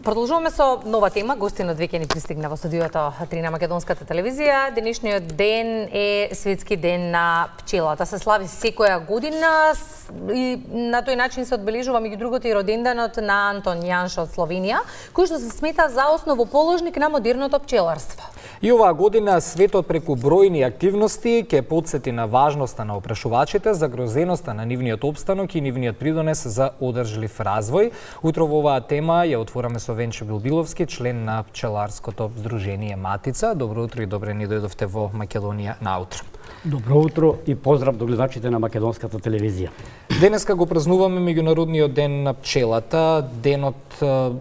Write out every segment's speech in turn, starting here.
Продолжуваме со нова тема. Гостинот веќе ни пристигна во студиото 3 на Македонската телевизија. Денешниот ден е Светски ден на пчелата. Се слави секоја година и на тој начин се одбележува меѓу другото и роденденот на Антон Јаншо од Словенија, кој што се смета за основоположник на модерното пчеларство. И оваа година светот преку бројни активности ќе потсети на важноста на опрашувачите, загрозеноста на нивниот опстанок и нивниот придонес за одржлив развој. Утро во оваа тема ја отвораме со Венчо Билбиловски, член на пчеларското здружение Матица. Добро утро и добре ни дојдовте во Македонија наутро. Добро утро и поздрав до гледачите на Македонската телевизија. Денеска го празнуваме меѓународниот ден на пчелата. Денот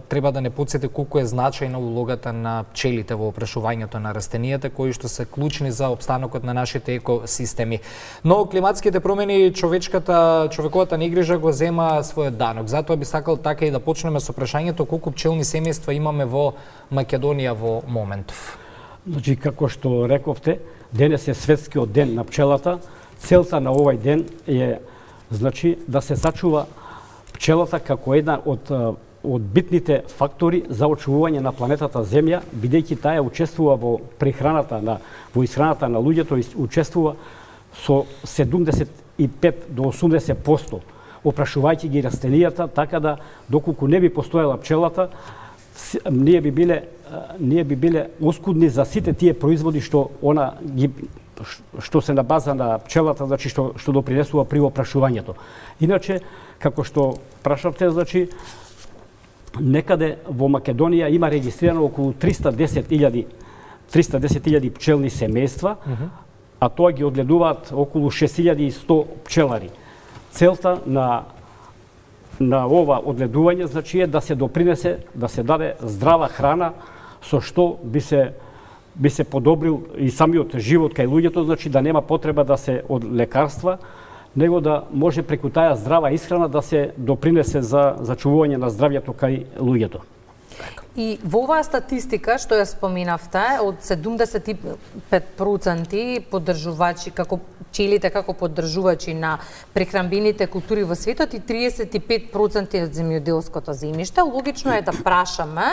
треба да не потсети колку е значајна улогата на пчелите во опрашувањето на растенијата кои што се клучни за опстанокот на нашите екосистеми. Но климатските промени и човековата негрижа го зема својот данок. Затоа би сакал така и да почнеме со прашањето колку пчелни семејства имаме во Македонија во моментов. Значи, како што рековте, денес е Светскиот ден на пчелата. Целта на овој ден е да се сачува пчелата како една од битните фактори за очувување на планетата Земја, бидејќи таа учествува во исхраната на луѓето и учествува со 75 до 80%, опрашувајќи ги растенијата, така да доколку не би постоела пчелата, ние би биле оскудни за сите тие производи што се на база на пчелата, значи што допринесува при опрашувањето. Иначе, како што прашавте, значи некаде во Македонија има регистрирано околу 310.000 пчелни семејства, а тоа ги одгледуваат околу 6100 пчелари. Целта на ова одгледување значи е да се допринесе, да се даде здрава храна со што би се подобрил и самиот живот кај луѓето, значи да нема потреба да се од лекарства, него да може преку таа здрава исхрана да се допринесе за зачувување на здравјето кај луѓето. И во оваа статистика што ја споменавте, од 75% поддржувачи како пчелите како поддржувачи на прехранбените култури во светот и 35% од земјоделското земјиште, логично е да прашаме,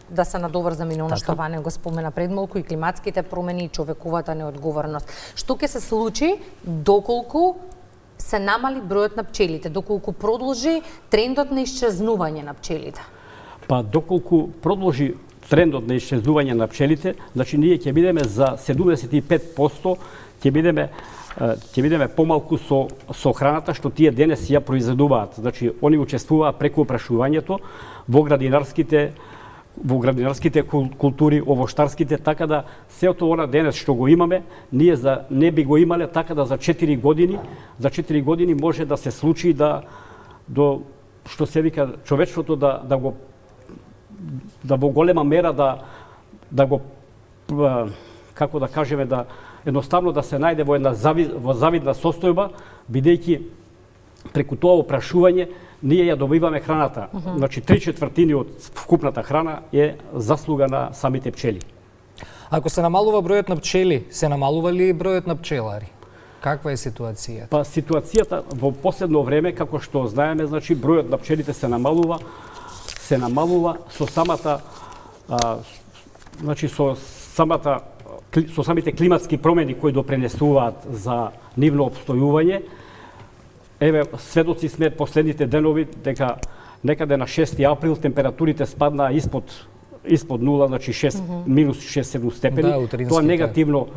да се надоврзаме на она што Ване го спомена пред малку, и климатските промени и човековата неодговорност. Што ќе се случи доколку се намали бројот на пчелите, доколку продолжи трендот на исчезнување на пчелите? Па доколку продолжи трендот на исчезнување на пчелите, значи ние ќе бидеме за 75%, ќе бидеме помалку со храната што тие денес ја произведуваат. Значи они учествуваат преку опрашувањето во градинарските култури, овоштарските, така да сето она денес што го имаме, ние не би го имале, така да за 4 години може да се случи до што се вика човечеството да во голема мера да го како да кажеме едноставно да се најде во една завидна состојба, бидејќи преку тоа опрашување ние ја добиваме храната. Значи 3/4 од вкупната храна е заслуга на самите пчели. Ако се намалува бројот на пчели, се намалува ли бројот на пчелари? Каква е ситуацијата? Па ситуацијата во последно време, како што знаеме, значи бројот на пчелите се намалува со самите климатски промени кои допринесуваат за нивно опстојување. Еве, сведоци сме последните денови дека некаде на 6 април температурите спаднаа испод нула, значи минус 6-7 степени. Тоа негативно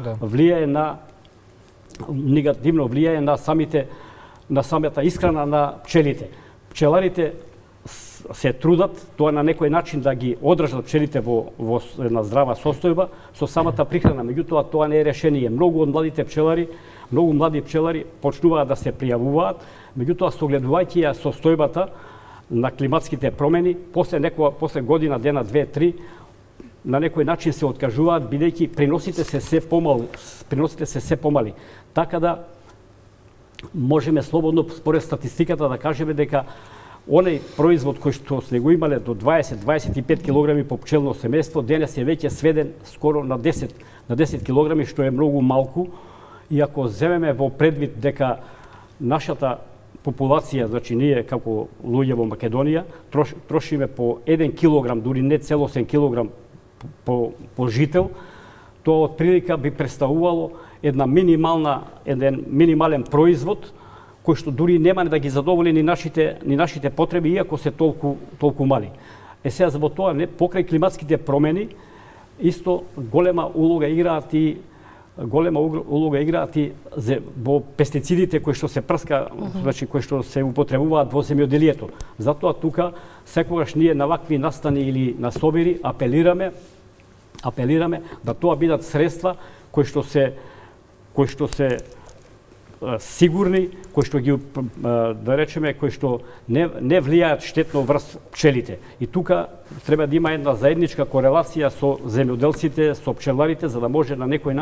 влијае на самата исхрана на пчелите. Пчеларите се трудат тоа на некој начин да ги одржат пчелите во една здрава состојба со самата прихрана. Меѓутоа тоа не е решение. Многу млади пчелари почнуваат да се пријавуваат, меѓутоа согледувајќи ја состојбата на климатските промени, после година, дена, 2-3, на некој начин се откажуваат, бидејќи приносите се се помали. Така да можеме слободно според статистиката да кажеме дека оној производ кој што сме го имале до 20-25 килограми по пчелно семејство, денес е веќе сведен скоро на 10 килограми, што е многу малку. И ако земеме во предвид дека нашата популација, значи ние како луѓе во Македонија трошиме по 1 килограм, дури не целосен килограм по жител, тоа отприлика би представувало еден минимален производ кој што дури нема да ги задоволи ни нашите потреби, иако се толку мали. Сега за тоа покрај климатските промени исто голема улога играат и во пестицидите кои што се прска, значи кои што се употребуваат во земјоделието. Затоа тука секогаш ние на вакви настани или на собири апелираме да тоа бидат средства кои што се сигурни, кои што ги да речеме кои што не влијаат штетно врз пчелите. И тука треба да има една заедничка корелација со земјоделците, со пчеларите, за да може на некој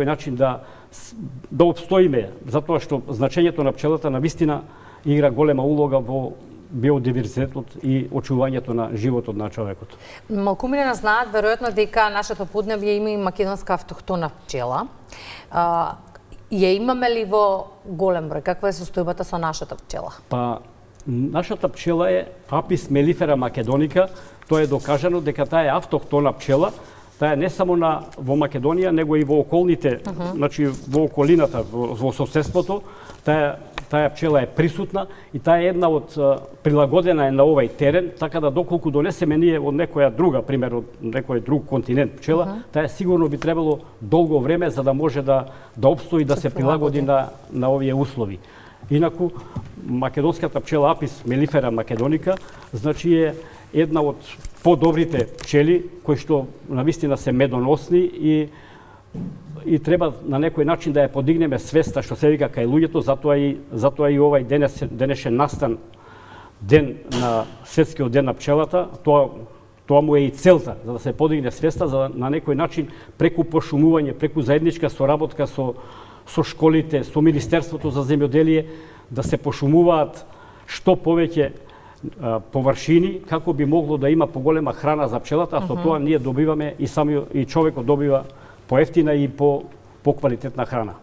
начин да обстоиме, затоа што значењето на пчелата навистина игра голема улога во биодиверзитетот и очувањето на животот на човекот. Малкумине нас знаат веројатно дека нашето поднебје има и македонска автохтона пчела. Ја имаме ли во голем број? Каква е состојбата со нашата пчела? Па, нашата пчела е Apis mellifera macedonica. Тоа е докажано дека таа е автохтона пчела. Таа е не само во Македонија, него и во околните, значи во околината, во соседството. Таа пчела е присутна и таа е една од прилагодена е на овај терен, така да доколку донесеме ние од некоја друга, пример од некој друг континент пчела, таа сигурно би требало долго време за да може да опстои, да се прилагоди на овие услови. Инаку македонската пчела Apis mellifera macedonica, значи е една од подобрите пчели кои што навистина се медоносни и треба на некој начин да ја подигнеме свеста што се вика кај луѓето, затоа и овај денешен настан ден на светскиот ден на пчелата, тоа му е и целта, за да се подигне свеста, за на некој начин преку пошумување, преку заедничка соработка со школите, со Министерството за земјоделие, да се пошумуваат што повеќе површини, како би могло да има поголема храна за пчелата, а со тоа ние добиваме и човекот добива поевтина и по-квалитетна храна.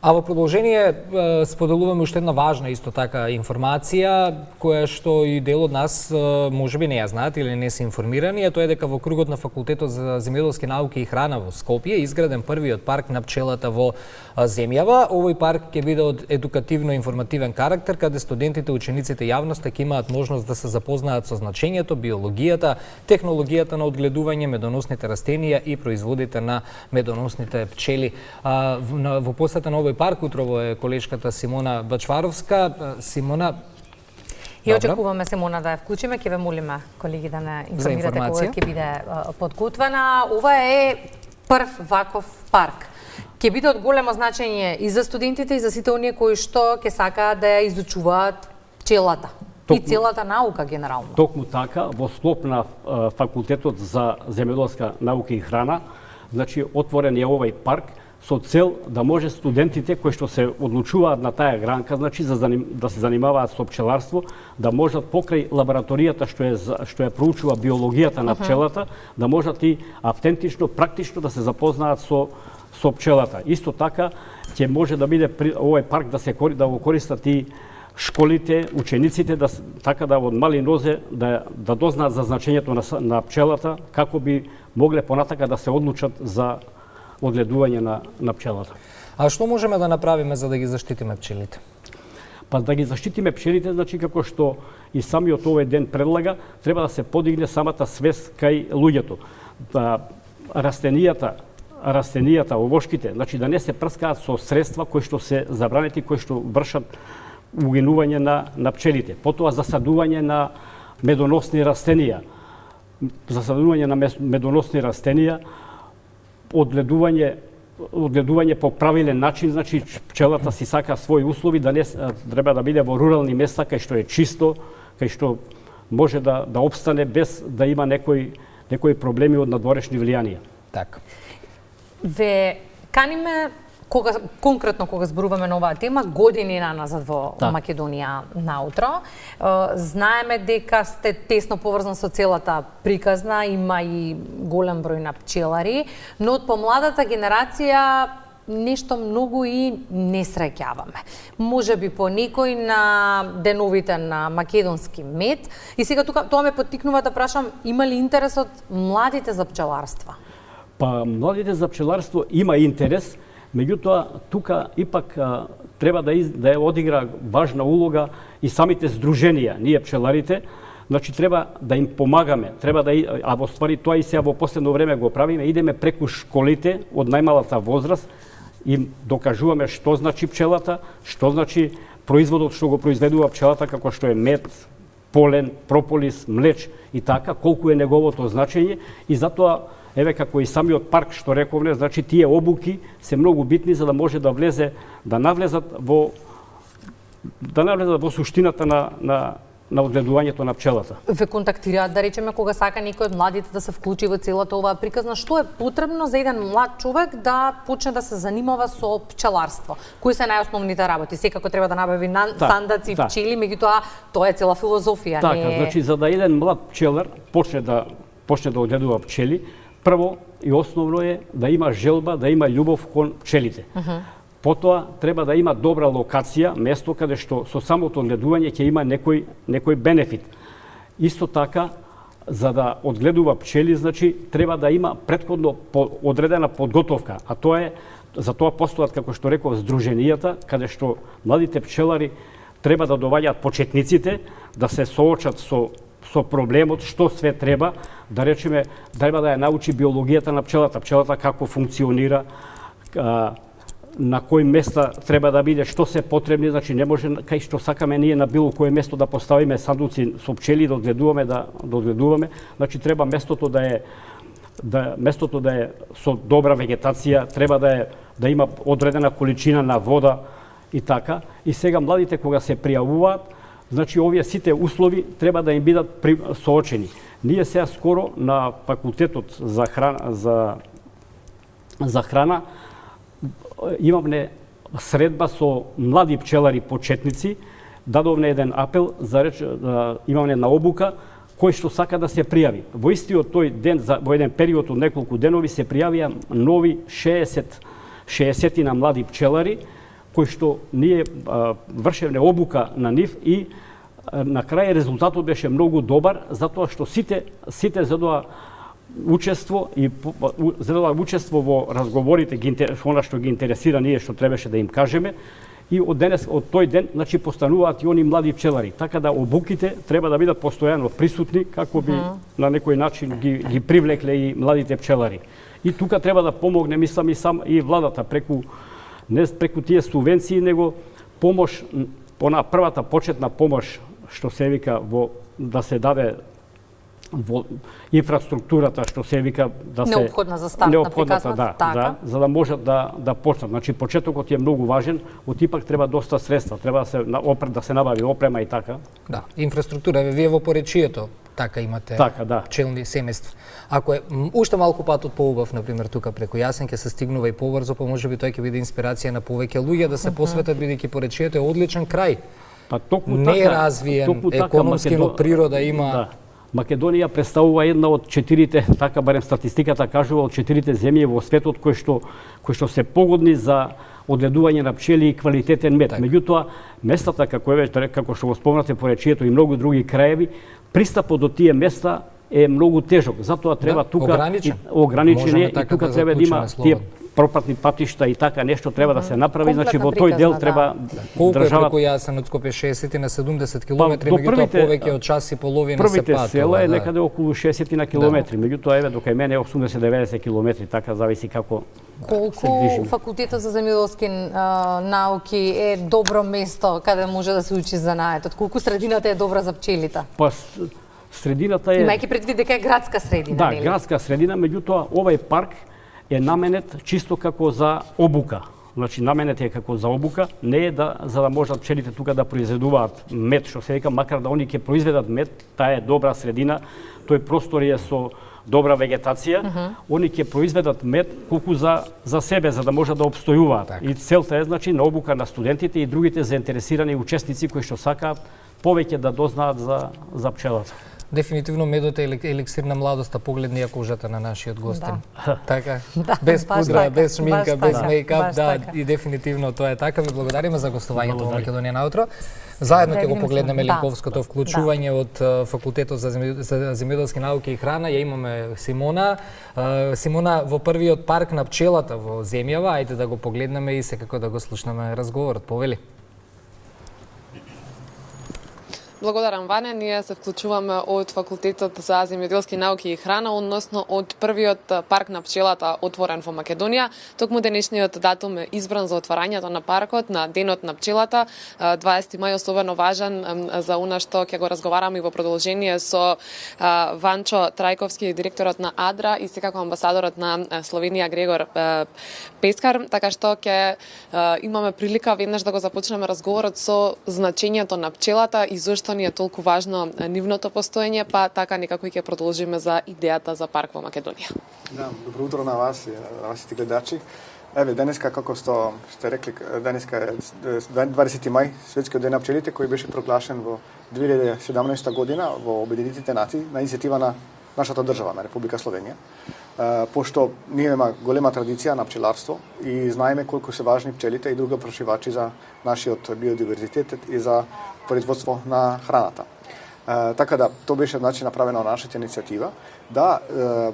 А во продолжение споделуваме уште една важна исто така информација, која што и дел од нас можеби не ја знаат или не се информирани, а тоа е дека во кругот на Факултетот за земјоделски науки и храна во Скопје изграден првиот парк на пчелата во земјава. Овој парк ќе биде од едукативно-информативен карактер, каде студентите, учениците и јавноста ќе имаат можност да се запознаат со значењето, биологијата, технологијата на одгледување, медоносните растенија и производите на медоносните пчели. Во посета на овој парк утрово е колешката Симона Бачваровска. Симона, и очекуваме Симона да ја вклучиме, ќе ве молиме колеги да не информирате кога ќе биде подготвена. Ова е прв ваков парк. Ќе биде од големо значење и за студентите и за сите оние кои што ќе сакаат да ја изучуваат пчелата и целата наука генерално. Токму така, во склоп на Факултетот за земјоделска наука и храна, значи отворен е овај парк со цел да може студентите кои што се одлучуваат на таа гранка, значи да се занимаваат со пчеларство, да можат покрај лабораторијата што ја проучува биологијата на пчелата, да можат и автентично, практично да се запознаат со пчелата. Исто така ќе може да биде овој парк да го користат и школите, учениците, така да од мали нозе да дознаат за значењето на пчелата, како би могле понатака да се одлучат за одгледување на пчелата. А што можеме да направиме за да ги заштитиме пчелите? Па да ги заштитиме пчелите, значи како што и самиот овој ден предлага, треба да се подигне самата свест кај луѓето. Растенијата, овошките, значи да не се прскаат со средства кои што се забранети, кои што вршат угинување на пчелите. Потоа засадување на медоносни растенија. Одгледување по правилен начин, значи пчелата си сака своји услови, да не треба да биде во рурални места кај што е чисто, кај што може да опстане без да има некои проблеми од надворешни влијанија. Така. Ве каниме конкретно кога зборуваме на оваа тема, години назад во Македонија наутро. Знаеме дека сте тесно поврзан со целата приказна, има и голем број на пчелари, но од помладата генерација нешто многу и не среќаваме. Можеби по некој на деновите на македонски мед. И сега тоа ме поттикнува да прашам, има ли интерес од младите за пчеларство? Па младите за пчеларство има интерес, меѓутоа тука ипак треба да ја одигра важна улога и самите здруженија, ние пчеларите. Значи треба да им помагаме, а во ствари тоа и сега во последно време го правиме, идеме преку школите од најмалата возраст, им докажуваме што значи пчелата, што значи производот што го произведува пчелата, како што е мед, полен, прополис, млеч и така, колку е неговото значење, и затоа еве како и самиот парк што рековме, значи тие обуки се многу битни за да може да навлезат во суштината на одгледувањето на пчелата. Ве контактираат, да речеме, кога сака некој од младите да се вклучи во целата оваа приказна, што е потребно за еден млад човек да почне да се занимава со пчеларство? Кои се најосновните работи? Секако треба да набави сандаци и пчели, меѓутоа тоа е цела филозофија. Така, значи за да еден млад пчелар почне да одгледува пчели, прво и основно е да има желба, да има љубов кон пчелите. Потоа треба да има добра локација, место каде што со самото одгледување ќе има некој бенефит. Исто така, за да одгледува пчели, значи треба да има претходно одредена подготовка, а за тоа постојат, како што реков, здруженијата, каде што младите пчелари треба да доваѓаат почетниците, да се соочат со проблемот, што све треба, да речеме, треба да ја научи биологијата на пчелата, пчелата како функционира, на кој места треба да биде, што се потребни, значи не може кај што сакаме ние на било кое место да поставиме сандуци со пчели да одгледуваме, значи треба местото да е со добра вегетација, треба да има одредена количина на вода и така. И сега младите кога се пријавуваат, значи овие сите услови треба да им бидат соочени. Ние сега скоро на факултетот за храна имавме средба со млади пчелари почетници, дадовме еден апел имавме на обука кој што сака да се пријави. Во истиот тој ден, во еден период од неколку денови се пријавија нови 60 на млади пчелари кои што ние вршевме обука на нив и на крај резултатот беше многу добар, затоа што сите задоа учество во разговорите, она што ги интересира ние што требаше да им кажеме, и од тој ден, значи, постануваат и они млади пчелари. Така да обуките треба да бидат постојано присутни, како би на некој начин ги привлекле и младите пчелари. И тука треба да помогне, мислам, и владата не преку тие субвенции, него помош, првата почетна помош, што се вика да се даде во инфраструктурата, што се вика да се неопходна за старт на приказната, така, за да можат да почнат. Значи почетокот е многу важен, ипак треба доста средства, треба да се набави опрема и така. Да, инфраструктура, вие во поречието така имате пчелни семејства. Ако е уште малку патот поубав, например, тука преку Јасен, ќе се стигнува и побрзо, па можеби тоа ќе биде инспирација на повеќе луѓе да се посветат, бидејќи поречието е одличен крај. Па токму не е развиен економски, но природа има. Македонија представува една од 4, така барем статистиката кажува, од 4 земји во светот кои што се погодни за одгледување на пчели и квалитетен мед. Меѓутоа, местата како што го спомнате поречието и многу други краеви, пристапот до тие места е многу тежок. Затоа треба тука ограничен е, и тука треба да има тие пропратни патишта и така нешто треба да се направи, значи во тој дел треба колку е преку Јасен од Скопје, 60 на 70 километри, меѓутоа повеќе од час и половина се патува. Првите села е некаде околу 60 на километри, меѓутоа еве дока мене е 80-90 километри, така зависи како колку факултетот за земјоделски науки е добро место каде може да се учи занаетот, колку средината е добра за пчелите? Па средината е имајќи предвид дека е градска средина, нели? Да, градска средина, меѓутоа овај парк е наменет чисто како за обука. Значи наменет е како за обука, не е за да можат пчелите тука да произведуваат мед, што се вика, макар да они ќе произведат мед, таа е добра средина, тој простор е со добра вегетација, они ќе произведат мед колку за себе, за да можат да обстојуваат. И целта е, значи, на обука на студентите и другите заинтересирани учесници кои што сакаат повеќе да дознаат за пчелата. Дефинитивно медот е еликсир на младоста, погледни ја кожата на нашиот гостин. Така, Да, без баш пудра, така, без шминка, баш без така, мејкап, баш да, така. и дефинитивно тоа е така. Ви благодариме за гостувањето во Македонија на утро. Заедно ќе го видиме се. погледнеме Да. линковското вклучување од Факултетот за земјоделски науки и храна. Ја имаме Симона. Симона, во првиот парк на пчелата во земјава, ајде да го погледнеме и секако да го слушнеме разговорот. Повели. Благодарам, Ваня. Ние се вклучуваме од Факултетот за земјоделски науки и храна, односно од првиот парк на пчелата отворен во Македонија. Токму денешниот датум е избран за отварањето на паркот на Денот на пчелата. 20 мај особено важен за она што ќе го разговараме и во продолжение со Ванчо Трајковски, директорот на АДРА и секако амбасадорот на Словенија Грегор Пескар, така што ќе имаме прилика веднаш да го започнеме разговорот со значењето на пчелата и зошто ни е толку важно нивното постоење, па така некако и ќе продолжиме за идејата за парк во Македонија. Да, добро утро на вас и на вашите гледачи. Еве, денеска, како сте рекли, денеска е 20 мај, светскиот ден на пчелите, кој беше проглашен во 2017 година во Обединетите нации на иницијатива на нашата држава, на Република Словенија. Пошто ние имаме голема традиција на пчеларство и знаеме колку се важни пчелите и други опрашивачи за нашиот биодиверзитет и за производство на храната. Така да, тоа беше направено на нашата иницијатива, да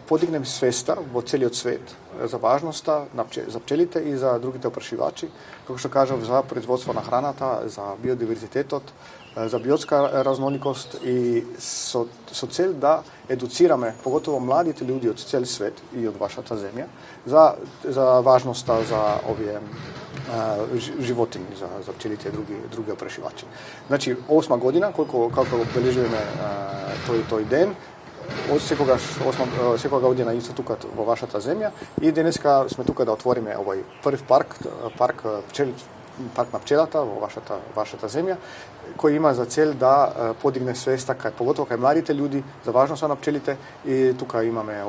подигнем свеста во целиот свет за важноста за пчелите и за другите опрашивачи, како што кажав, за производство на храната, за биодиверзитетот, за биотска разноликост и со цел да едуцираме поготово младите луѓе од цел свет и од вашата земја за важноста за овие животини, за пчелите и други опрашивачи. Значи, 8 година, како обележуваме тој ден, од секогаш година исто тука во вашата земја и денеска сме тука да отвориме овој прв парк на пчелата во вашата земја, кој има за цел да подигне свеста поготово кај младите луѓе за важноста на пчелите и тука имаме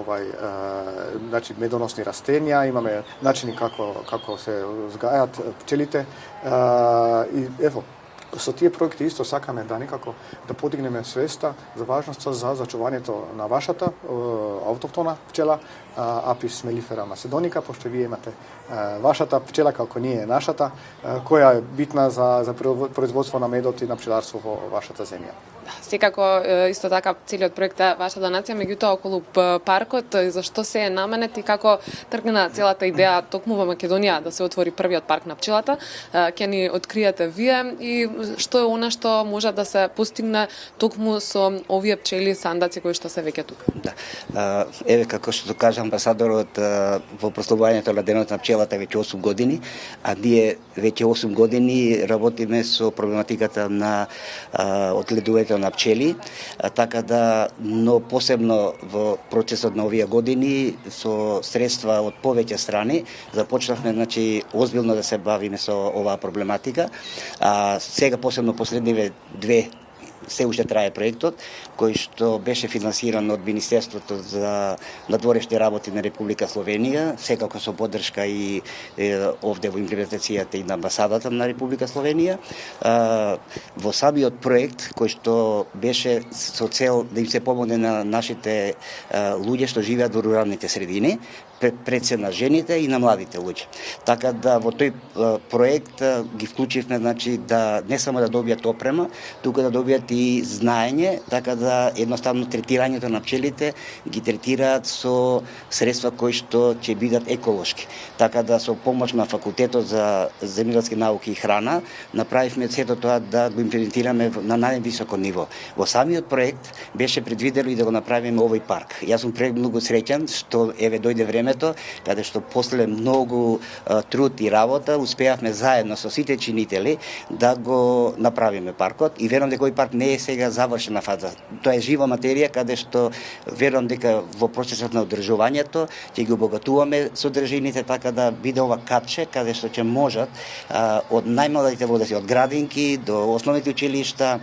медоносни растенија, имаме начини како се згајат пчелите и ево, со тие проекти исто сакаме да некако да подигнеме свеста за важноста за зачувањето на вашата автохтона пчела Apis mellifera macedоnica, пошто вие имате вашата пчела како ние нашата, која е битна за производство на медот и на пчеларство во вашата земја. Секако исто така целиот проект е ваша донација, меѓутоа околу паркот, зашто се е наменет и како тргна целата идеја токму во Македонија да се отвори првиот парк на пчелата, ќе ни откриете вие и што е она што може да се постигне токму со овие пчели сандаци кои што се веќе тука. Да. Еве како што кажа амбасадорот во прославувањето на денот на пчелата веќе 8 години, а ние веќе 8 години работиме со проблематиката на одледувањето на пчели, така да, но посебно во процесот на овие години со средства од повеќе страни започнавме озбилно да се бавиме со оваа проблематика. Сега посебно последниве две се уште трае проектот, кој што беше финансиран од Министерството за надворешни работи на Република Словенија, секако со поддршка и овде во имплементацијата и на амбасадата на Република Словенија. Во самиот проект, кој што беше со цел да им се помогне на нашите луѓе што живеат во руралните средини, пред се на жените и на младите луѓе. Така да во тој проект ги вклучивме да не само да добијат опрема, туку да добијат и знаење, така да едноставно третирањето на пчелите ги третираат со средства кои што ќе бидат еколошки. Така да со помош на Факултетот за земјоделски науки и храна направивме сето тоа да го имплементираме на највисоко ниво. Во самиот проект беше предвидено и да го направиме овој парк. Јас сум премногу среќен што еве дојде времето каде што после многу труд и работа успеавме заедно со сите чинители да го направиме паркот и верувам дека овој парк не е сега завршена фаза. Тоа е жива материја каде што верувам дека во процесот на одржувањето ќе ги обогатуваме содржините така да биде ова капче каде што ќе можат од најмладите водачи од градинки до основните училишта,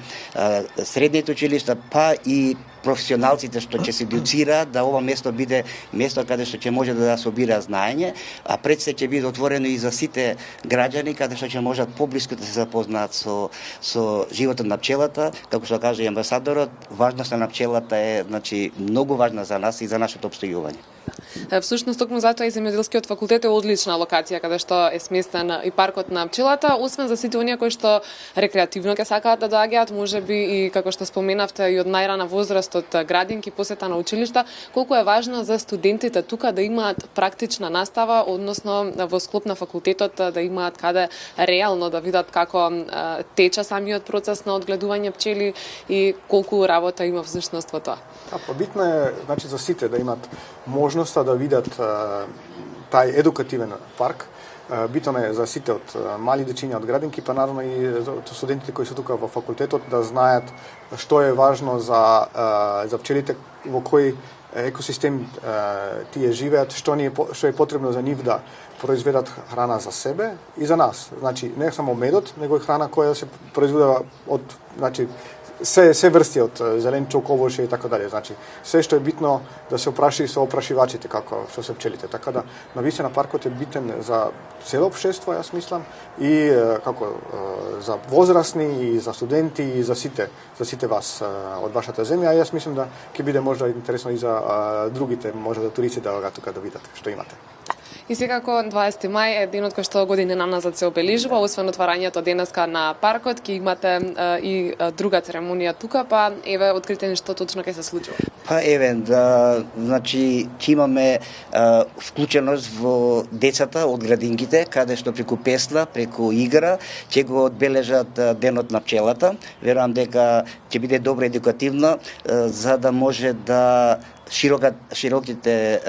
средните училишта, па и професионалците што ќе се едуцираат, да ова место биде место каде што ќе може да собира знаење, а пред се ќе биде отворено и за сите граѓани каде што ќе можат поблиску да се запознаат со животот на пчелата. Како што кажа и амбасадорот, важноста на пчелата е многу важна за нас и за нашето опстојување. Всушност, токму затоа и земјоделскиот факултет е одлична локација каде што е сместен и паркот на пчелата, освен за сите оние кои што рекреативно ќе сакаат да доаѓаат, можеби и како што споменавте и од најрана возраст, од градинки, посета на училишта, колку е важно за студентите тука да имаат практична настава, односно во склоп на факултетот да имаат каде реално да видат како тече самиот процес на одгледување пчели и колку работа има всушност во тоа. Битно е за сите да имат можноста да видат тај едукативен парк. Битно е за сите од мали дечиња од градинки, па наравно и за студентите кои се тука во факултетот да знаат што е важно за пчелите, во кој екосистем тие живеат, што е потребно за нив да произведат храна за себе и за нас. Значи не само медот, него и храна која се произведува од се врсти од зеленчук, овошје и така дале. Значи, се што е битно да се опраши со опрашивачите како што се пчелите. Така да, навистина паркот е битен за цело општество, јас мислам, и како за возрастни, и за студенти, и за сите вас од вашата земја. Јас мислам да ќе биде можда интересно и за другите, можда да туристи да тука да видат што имате. И секако 20 мај е денот кој што годинина назад се обележува, освен отварањето денеска на паркот, ќе имате и друга церемонија тука, па еве открите ни што точно ќе се случува. Значи ќе имаме вклученост во децата од градинките, каде што преку песна, преку игра ќе го одбележат денот на пчелата. Верувам дека ќе биде добро едукативно за да може да широките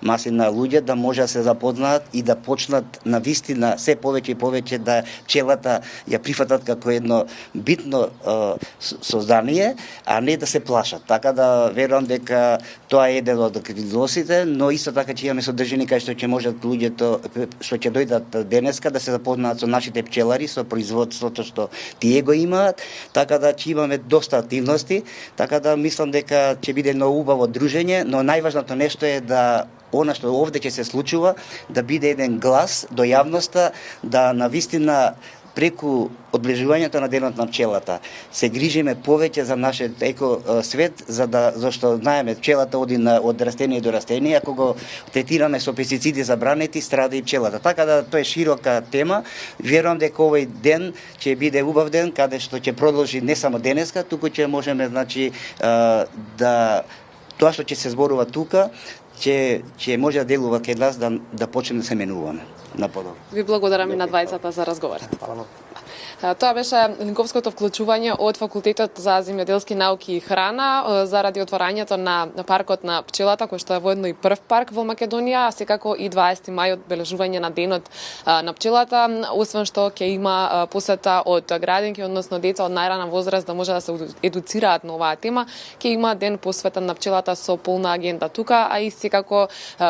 маси на луѓе да може да се запознаат и да почнат на вистина се повеќе и повеќе да пчелата ја прифатат како едно битно создание, а не да се плашат. Така да верувам дека тоа е еден од акредитосите, но исто така ќе имаме содржини кај што ќе можат луѓето што ќе дојдат денеска да се запознаат со нашите пчелари, со производството што тие го имаат, така да ќе имаме доста активности, така да мислам дека ќе биде едно убаво дружење, но најважното нешто е да она што овде ќе се случува, да биде еден глас до јавноста, да навистина преку одближувањето на денот на пчелата се грижиме повеќе за нашиот екосвет, зашто знаеме пчелата оди од растение до растение, ако го третираме со пестициди забранети, страда и пчелата. Така да тоа е широка тема. Верувам дека овој ден ќе биде убав ден, каде што ќе продолжи не само денеска, туку ќе можеме да тоа што ќе се зборува тука, ќе може да делува кај нас да почнеме да се менуваме на подобро. Ви благодарам и на двајцата за разговорот. Тоа беше линковското вклучување од Факултетот за земјоделски науки и храна заради отварањето на паркот на пчелата, кој што е воедно и прв парк во Македонија, а секако и 20 мај одбележување на денот на пчелата, освен што ќе има посета од градинки, односно деца од најрана возраст да може да се едуцираат на оваа тема, ќе има ден посветен на пчелата со полна агенда тука, а и секако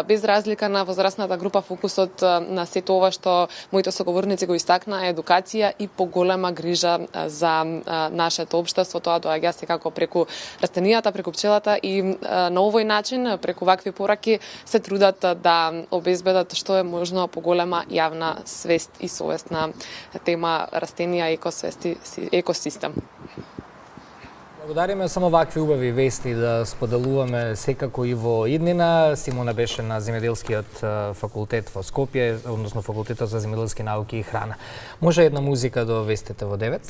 без разлика на возрастната група фокусот на сето ова што моите соговорници го истакна е едукација и голема грижа за нашето општество. Тоа доаѓа секако преку растенијата, преку пчелата и на овој начин, преку вакви пораки, се трудат да обезбедат што е можно поголема јавна свест и совест на тема растенија и екосистем. Благодариме, само вакви убави вести да споделуваме секако и во иднина. Симона беше на земјоделскиот факултет во Скопје, односно факултетот за земјоделски науки и храна. Може една музика до вестите во 9?